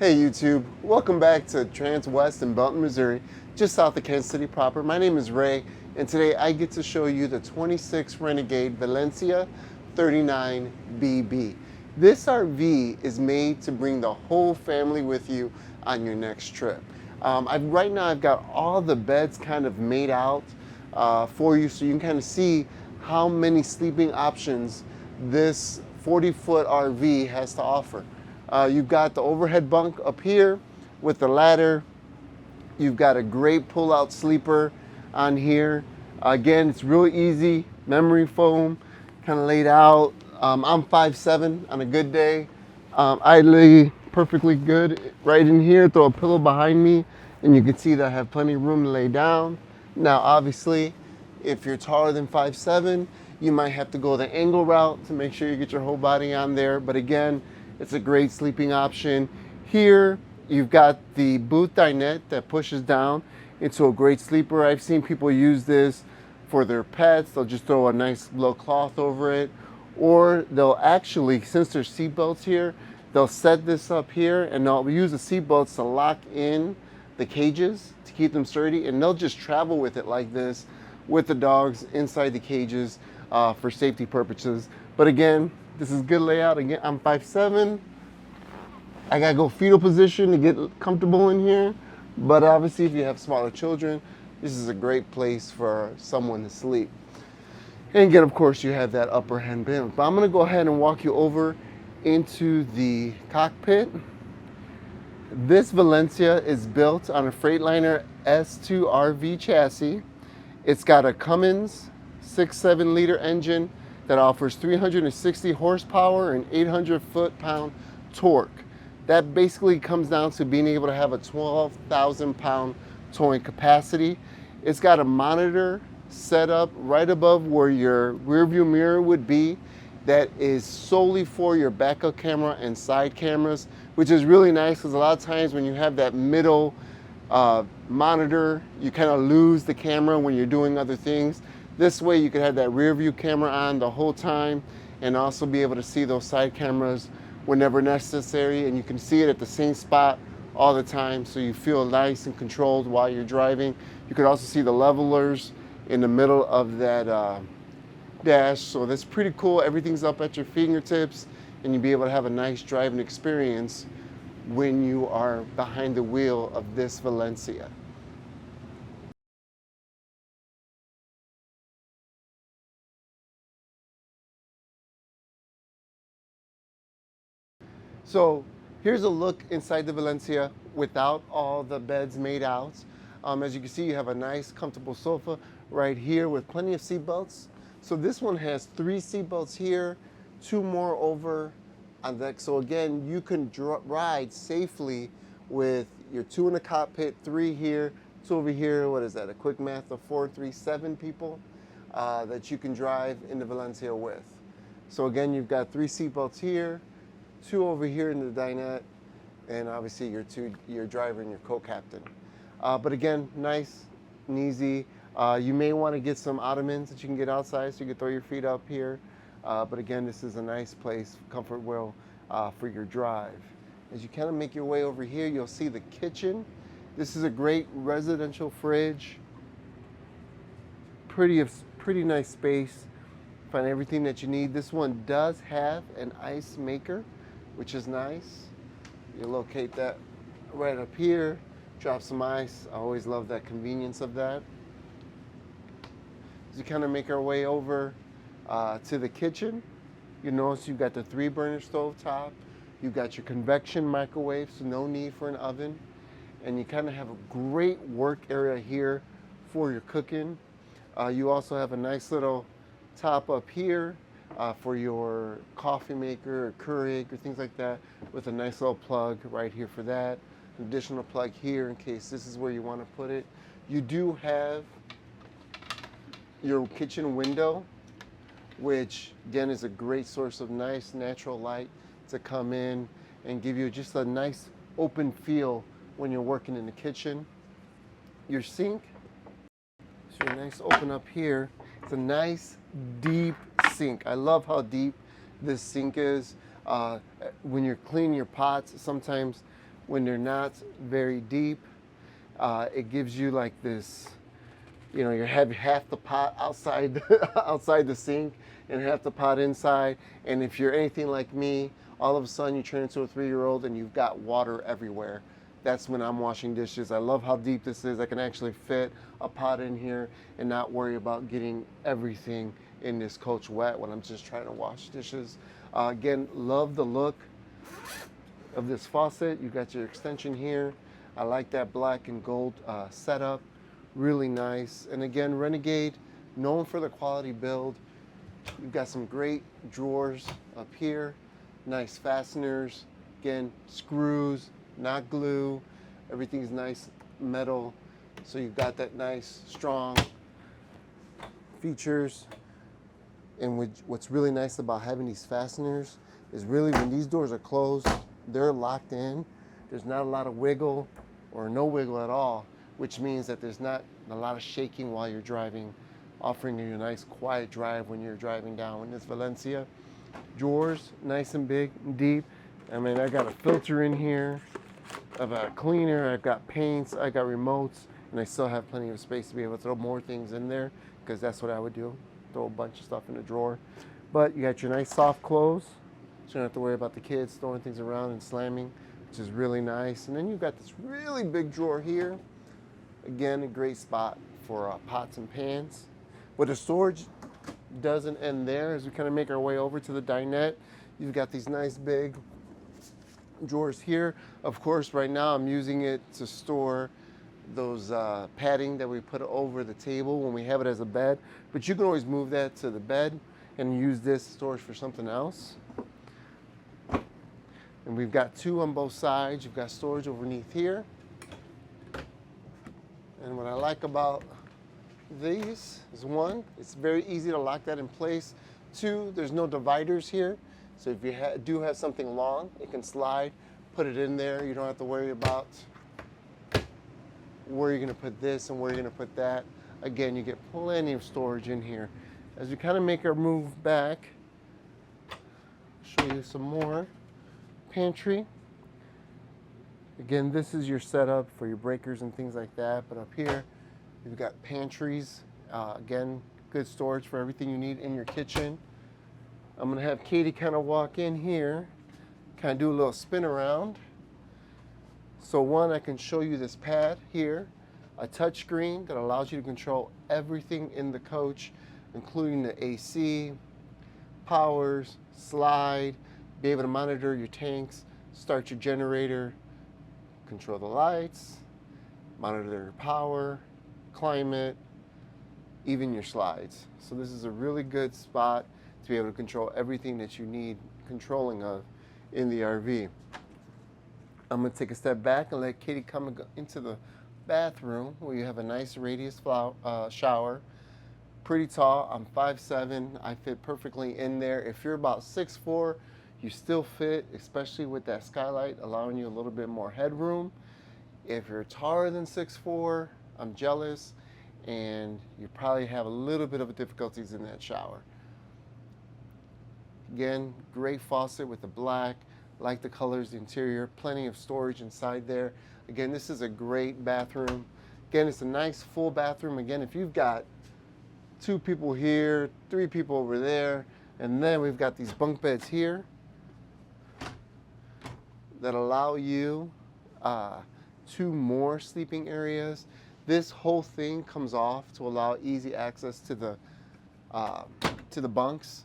Hey YouTube, welcome back to Transwest in Belton, Missouri, just south of Kansas City proper. My name is Ray, and today I get to show you the 26 Renegade Valencia 39BB. This RV is made to bring the whole family with you on your next trip. Right now I've got all the beds kind of made out for you so you can kind of see how many sleeping options this 40-foot RV has to offer. You've got the overhead bunk up here with the ladder. You've got a great pull-out sleeper on here. Again, it's real easy, memory foam, kind of laid out. I'm 5'7" on a good day. I lay perfectly good right in here, throw a pillow behind me, and you can see that I have plenty of room to lay down. Now, obviously, if you're taller than 5'7", you might have to go the angle route to make sure you get your whole body on there. But again, it's a great sleeping option. Here, you've got the booth dinette that pushes down into a great sleeper. I've seen people use this for their pets. They'll just throw a nice little cloth over it. Or they'll actually, since there's seat belts here, they'll set this up here and they'll use the seat belts to lock in the cages to keep them sturdy. And they'll just travel with it like this with the dogs inside the cages for safety purposes. But again, this is good layout. Again, I'm 5'7". I gotta go fetal position to get comfortable in here. But obviously, if you have smaller children, this is a great place for someone to sleep. And again, of course, you have that upper hand bin. But I'm gonna go ahead and walk you over into the cockpit. This Valencia is built on a Freightliner S2 RV chassis. It's got a Cummins 6.7 liter engine that offers 360 horsepower and 800 foot-pound torque. That basically comes down to being able to have a 12,000 pound towing capacity. It's got a monitor set up right above where your rear view mirror would be that is solely for your backup camera and side cameras, which is really nice because a lot of times when you have that middle monitor, you kind of lose the camera when you're doing other things. This way you could have that rear view camera on the whole time and also be able to see those side cameras whenever necessary, and you can see it at the same spot all the time so you feel nice and controlled while you're driving. You could also see the levelers in the middle of that dash, so that's pretty cool. Everything's up at your fingertips and you'll be able to have a nice driving experience when you are behind the wheel of this Valencia. So here's a look inside the Valencia without all the beds made out. As you can see, you have a nice comfortable sofa right here with plenty of seat belts. So this one has 3 seat belts here, 2 more over on deck. So again, you can ride safely with your 2 in the cockpit, 3 here, 2 over here. What is that? A quick math of 4, 3, 7 people that you can drive in the Valencia with. So again, you've got 3 seat belts here, 2 over here in the dinette, and obviously your driver and your co-captain. But again, nice and easy. You may want to get some ottomans that you can get outside so you can throw your feet up here. But again, this is a nice place, comfort well for your drive. As you kind of make your way over here, you'll see the kitchen. This is a great residential fridge. Pretty nice space. Find everything that you need. This one does have an ice maker, which is nice. You locate that right up here, drop some ice. I always love that convenience of that. As you kind of make our way over to the kitchen, you notice you've got the 3-burner stove top. You've got your convection microwave, so no need for an oven. And you kind of have a great work area here for your cooking. You also have a nice little top up here for your coffee maker or Keurig or things like that, with a nice little plug right here for that. An additional plug here in case this is where you want to put it. You do have your kitchen window, which again is a great source of nice natural light to come in and give you just a nice open feel when you're working in the kitchen. Your sink, so a nice open up here. It's a nice deep sink. I love how deep this sink is. When you're cleaning your pots, sometimes when they're not very deep. It gives you like this, you know, you have half the pot outside outside the sink and half the pot inside. And if you're anything like me, all of a sudden you turn into a 3-year-old and you've got water everywhere. That's when I'm washing dishes. I love how deep this is. I can actually fit a pot in here and not worry about getting everything in this coach wet when I'm just trying to wash dishes. Again, love the look of this faucet. You've got your extension here. I like that black and gold setup. Really nice. And again, Renegade, known for the quality build. You've got some great drawers up here. Nice fasteners. Again, screws, not glue. Everything's nice metal. So you've got that nice, strong features. And what's really nice about having these fasteners is really when these doors are closed, they're locked in. There's not a lot of wiggle or no wiggle at all, which means that there's not a lot of shaking while you're driving, offering you a nice quiet drive when you're driving down in this Valencia. Drawers, nice and big and deep. I mean, I got a filter in here. I've got a cleaner, I've got paints, I got remotes, and I still have plenty of space to be able to throw more things in there, because that's what I would do, throw a bunch of stuff in a drawer. But you got your nice soft close, so you don't have to worry about the kids throwing things around and slamming, which is really nice. And then you've got this really big drawer here. Again, a great spot for pots and pans. But the storage doesn't end there. As we kind of make our way over to the dinette, you've got these nice big drawers here. Of course, right now I'm using it to store those padding that we put over the table when we have it as a bed. But you can always move that to the bed and use this storage for something else. And we've got two on both sides. You've got storage underneath here. And what I like about these is, one, it's very easy to lock that in place. Two, there's no dividers here. So if you do have something long, it can slide, put it in there. You don't have to worry about where you're gonna put this and where you're gonna put that. Again, you get plenty of storage in here. As we kind of make our move back, show you some more pantry. Again, this is your setup for your breakers and things like that. But up here, you've got pantries. Again, good storage for everything you need in your kitchen. I'm gonna have Katie kind of walk in here, kind of do a little spin around. So one, I can show you this pad here, a touch screen that allows you to control everything in the coach, including the AC, powers, slide, be able to monitor your tanks, start your generator, control the lights, monitor your power, climate, even your slides. So this is a really good spot to be able to control everything that you need controlling of in the RV. I'm gonna take a step back and let Katie come into the bathroom where you have a nice radius shower. Pretty tall, I'm 5'7", I fit perfectly in there. If you're about 6'4", you still fit, especially with that skylight, allowing you a little bit more headroom. If you're taller than 6'4", I'm jealous, and you probably have a little bit of difficulties in that shower. Again, great faucet with the black, like the colors, the interior, plenty of storage inside there. Again, this is a great bathroom. Again, it's a nice full bathroom. Again, if you've got 2 people here, 3 people over there, and then we've got these bunk beds here that allow you 2 more sleeping areas. This whole thing comes off to allow easy access to the bunks.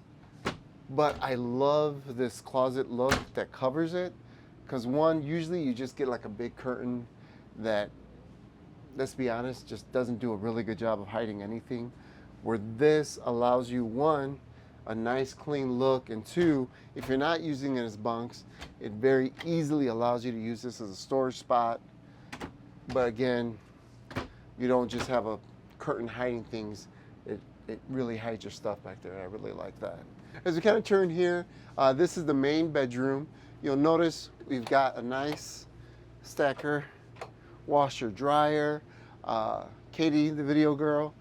But I love this closet look that covers it, because one, usually you just get like a big curtain that, let's be honest, just doesn't do a really good job of hiding anything. Where this allows you, one, a nice clean look, and 2, if you're not using it as bunks, it very easily allows you to use this as a storage spot. But again, you don't just have a curtain hiding things. It really hides your stuff back there. I really like that. As we kind of turn here, this is the main bedroom. You'll notice we've got a nice stacker, washer, dryer. Katie, the video girl,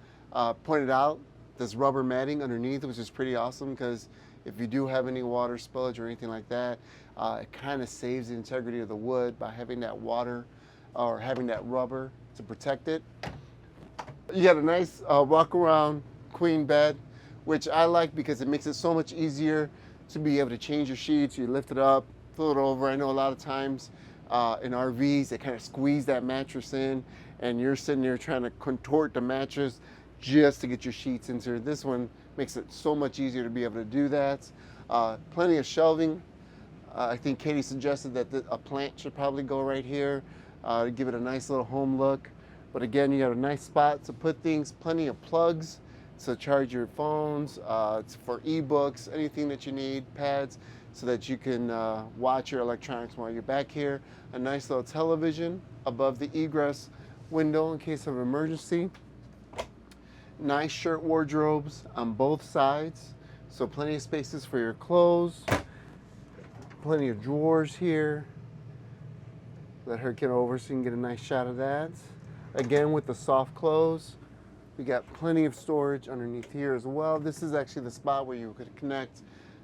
pointed out this rubber matting underneath, which is pretty awesome, because if you do have any water spillage or anything like that, It kind of saves the integrity of the wood by having that water or having that rubber to protect it. You got a nice walk around queen bed, which I like because it makes it so much easier to be able to change your sheets. You lift it up, flip it over. I know a lot of times in RVs, they kind of squeeze that mattress in and you're sitting there trying to contort the mattress just to get your sheets into it. This one makes it so much easier to be able to do that. Plenty of shelving. I think Katie suggested that a plant should probably go right here to give it a nice little home look. But again, you got a nice spot to put things, plenty of plugs to charge your phones, for ebooks, anything that you need, pads, so that you can watch your electronics while you're back here. A nice little television above the egress window in case of emergency. Nice shirt wardrobes on both sides, so plenty of spaces for your clothes. Plenty of drawers here. Let her get over so you can get a nice shot of that. Again, with the soft close, we got plenty of storage underneath here as well. This is actually the spot where you could connect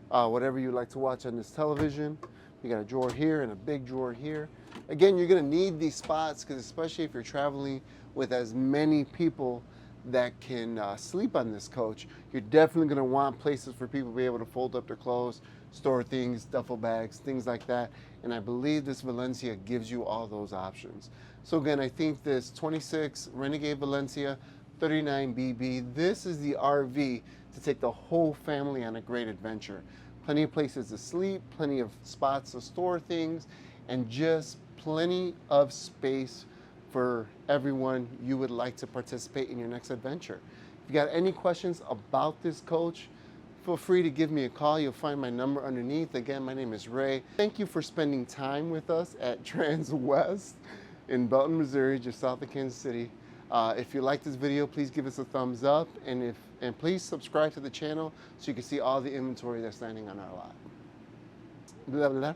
whatever you like to watch on this television. We got a drawer here and a big drawer here. Again, you're gonna need these spots because especially if you're traveling with as many people that can sleep on this coach, you're definitely gonna want places for people to be able to fold up their clothes, store things, duffel bags, things like that. And I believe this Valencia gives you all those options. So again, I think this 26 Renegade Valencia 39BB, this is the RV to take the whole family on a great adventure. Plenty of places to sleep, plenty of spots to store things, and just plenty of space for everyone you would like to participate in your next adventure. If you got any questions about this coach, feel free to give me a call. You'll find my number underneath. Again, my name is Ray. Thank you for spending time with us at Transwest in Belton, Missouri, just south of Kansas City. If you like this video, please give us a thumbs up, and please subscribe to the channel so you can see all the inventory that's landing on our lot. Blah, blah, blah.